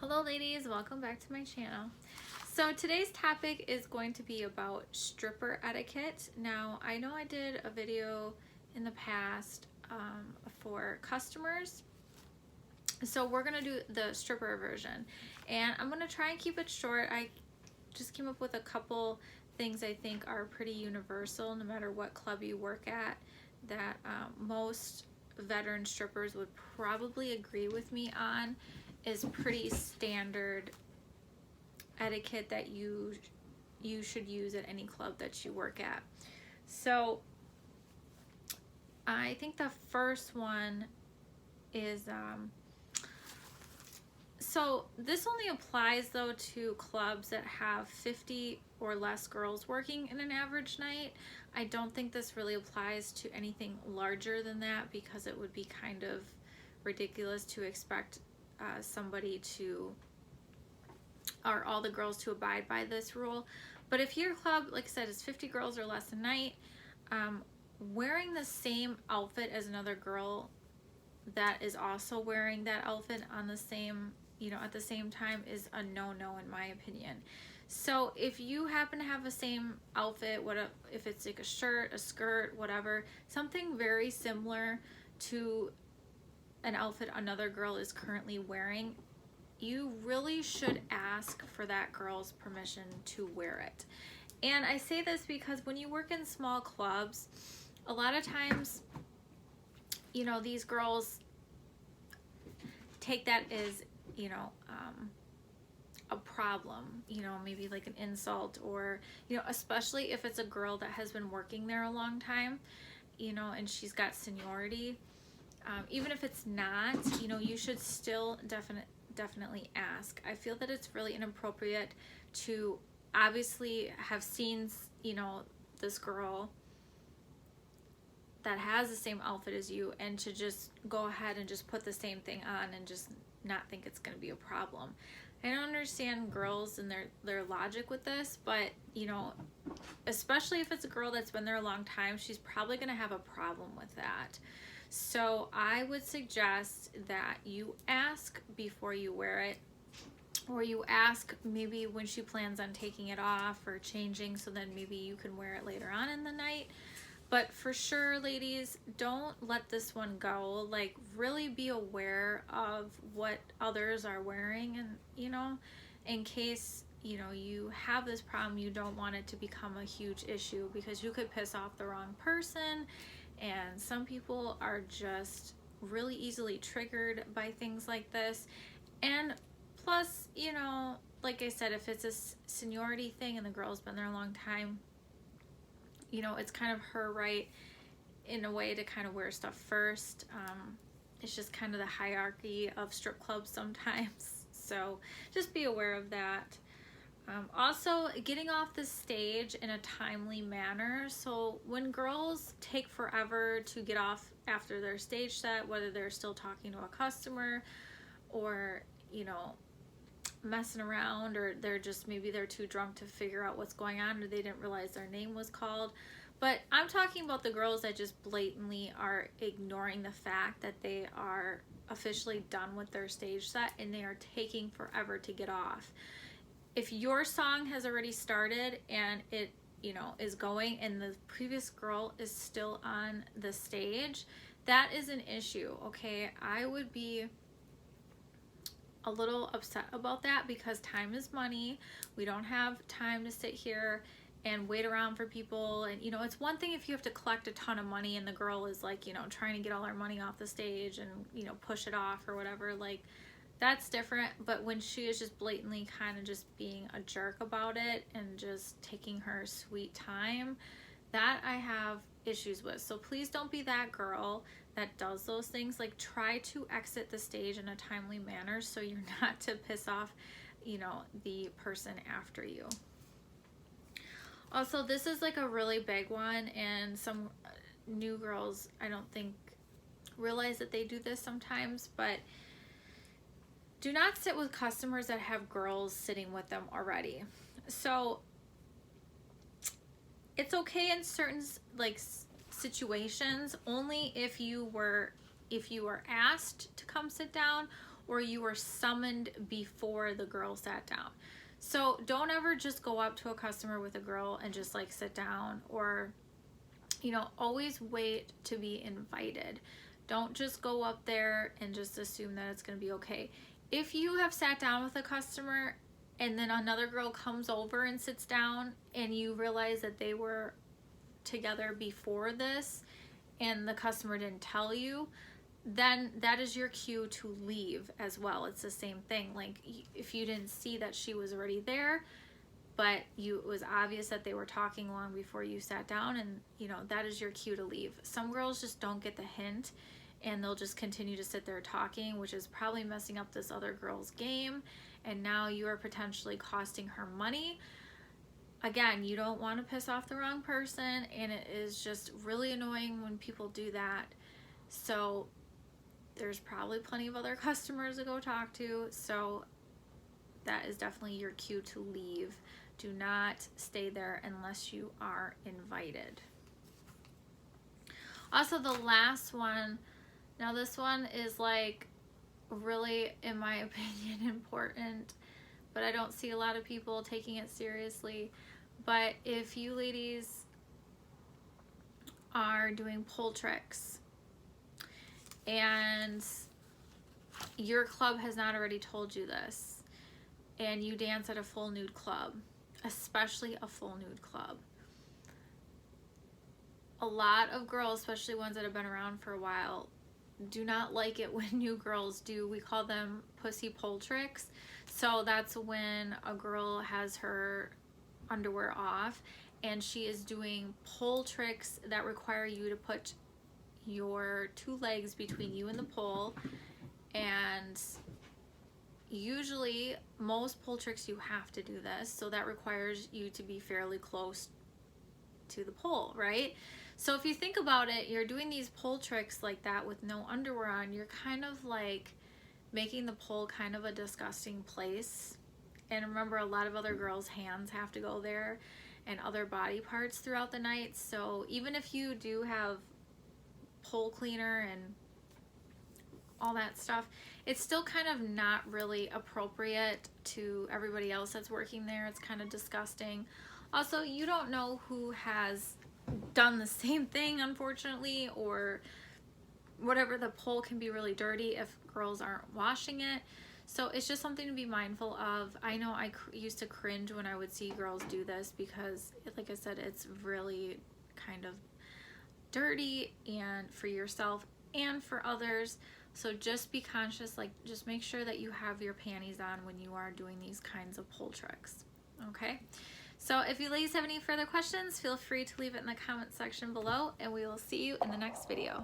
Hello ladies, welcome back to my channel. So today's topic is going to be about stripper etiquette. Now I know I did a video in the past for customers, so we're gonna do the stripper version and I'm gonna try and keep it short. I just came up with a couple things I think are pretty universal no matter what club you work at, that most veteran strippers would probably agree with me on is pretty standard etiquette that you should use at any club that you work at. So I think the first one is so this only applies though to clubs that have 50 or less girls working in an average night. I don't think this really applies to anything larger than that because it would be kind of ridiculous to expect somebody to, or all the girls to abide by this rule. But if your club, like I said, is 50 girls or less a night, wearing the same outfit as another girl that is also wearing that outfit on the same, at the same time is a no-no in my opinion. So if you happen to have the same outfit, if it's like a shirt, a skirt, whatever, something very similar to an outfit another girl is currently wearing, you really should ask for that girl's permission to wear it. And I say this because when you work in small clubs, a lot of times, these girls take that as, a problem, maybe like an insult, or, especially if it's a girl that has been working there a long time, and she's got seniority. Even if it's not, you should still definitely ask. I feel that it's really inappropriate to obviously have seen, this girl that has the same outfit as you and to just go ahead and just put the same thing on and just not think it's going to be a problem. I don't understand girls and their logic with this, but especially if it's a girl that's been there a long time, she's probably going to have a problem with that. So I would suggest that you ask before you wear it, or you ask maybe when she plans on taking it off or changing, so then maybe you can wear it later on in the night. But for sure, ladies, don't let this one go. Like, really be aware of what others are wearing, and in case you have this problem, you don't want it to become a huge issue, because you could piss off the wrong person. And some people are just really easily triggered by things like this. And plus, like I said, if it's a seniority thing and the girl's been there a long time, it's kind of her right in a way to kind of wear stuff first. It's just kind of the hierarchy of strip clubs sometimes. So just be aware of that. Also, getting off the stage in a timely manner. So when girls take forever to get off after their stage set, whether they're still talking to a customer or, messing around, or maybe they're too drunk to figure out what's going on, or they didn't realize their name was called. But I'm talking about the girls that just blatantly are ignoring the fact that they are officially done with their stage set and they are taking forever to get off. If your song has already started and it, is going and the previous girl is still on the stage, that is an issue, okay? I would be a little upset about that because time is money. We don't have time to sit here and wait around for people. And, it's one thing if you have to collect a ton of money and the girl is like, trying to get all her money off the stage and, push it off or whatever, like, that's different. But when she is just blatantly kind of just being a jerk about it and just taking her sweet time, that I have issues with. So please don't be that girl that does those things. Like, try to exit the stage in a timely manner so you're not to piss off, the person after you. Also, this is like a really big one, and some new girls, I don't think, realize that they do this sometimes, but do not sit with customers that have girls sitting with them already. So it's okay in certain situations, only if you were asked to come sit down, or you were summoned before the girl sat down. So don't ever just go up to a customer with a girl and just like sit down, or, you know, always wait to be invited. Don't just go up there and just assume that it's going to be okay. If you have sat down with a customer and then another girl comes over and sits down and you realize that they were together before this and the customer didn't tell you, then that is your cue to leave as well. It's the same thing. Like if you didn't see that she was already there, but it was obvious that they were talking long before you sat down, and you know, that is your cue to leave. Some girls just don't get the hint and they'll just continue to sit there talking, which is probably messing up this other girl's game, and now you are potentially costing her money. Again, you don't want to piss off the wrong person, and it is just really annoying when people do that. So there's probably plenty of other customers to go talk to, so that is definitely your cue to leave. Do not stay there unless you are invited. Also, the last one, now this one is like really, in my opinion, important, but I don't see a lot of people taking it seriously. But if you ladies are doing pole tricks and your club has not already told you this, and you dance at a full nude club, especially a full nude club, a lot of girls, especially ones that have been around for a while, do not like it when new girls do. We call them pussy pole tricks. So that's when a girl has her underwear off and she is doing pole tricks that require you to put your two legs between you and the pole. And usually most pole tricks you have to do this, so that requires you to be fairly close to the pole, right? So if you think about it, you're doing these pole tricks like that with no underwear on, you're kind of like making the pole kind of a disgusting place. And remember, a lot of other girls' hands have to go there and other body parts throughout the night. So even if you do have pole cleaner and all that stuff, it's still kind of not really appropriate to everybody else that's working there. It's kind of disgusting. Also, you don't know who has done the same thing, unfortunately, or whatever. The pole can be really dirty if girls aren't washing it. So it's just something to be mindful of. I know I used to cringe when I would see girls do this because, like I said, it's really kind of dirty, and for yourself and for others. So just be conscious, like just make sure that you have your panties on when you are doing these kinds of pole tricks. Okay, so if you ladies have any further questions, feel free to leave it in the comment section below, and we will see you in the next video.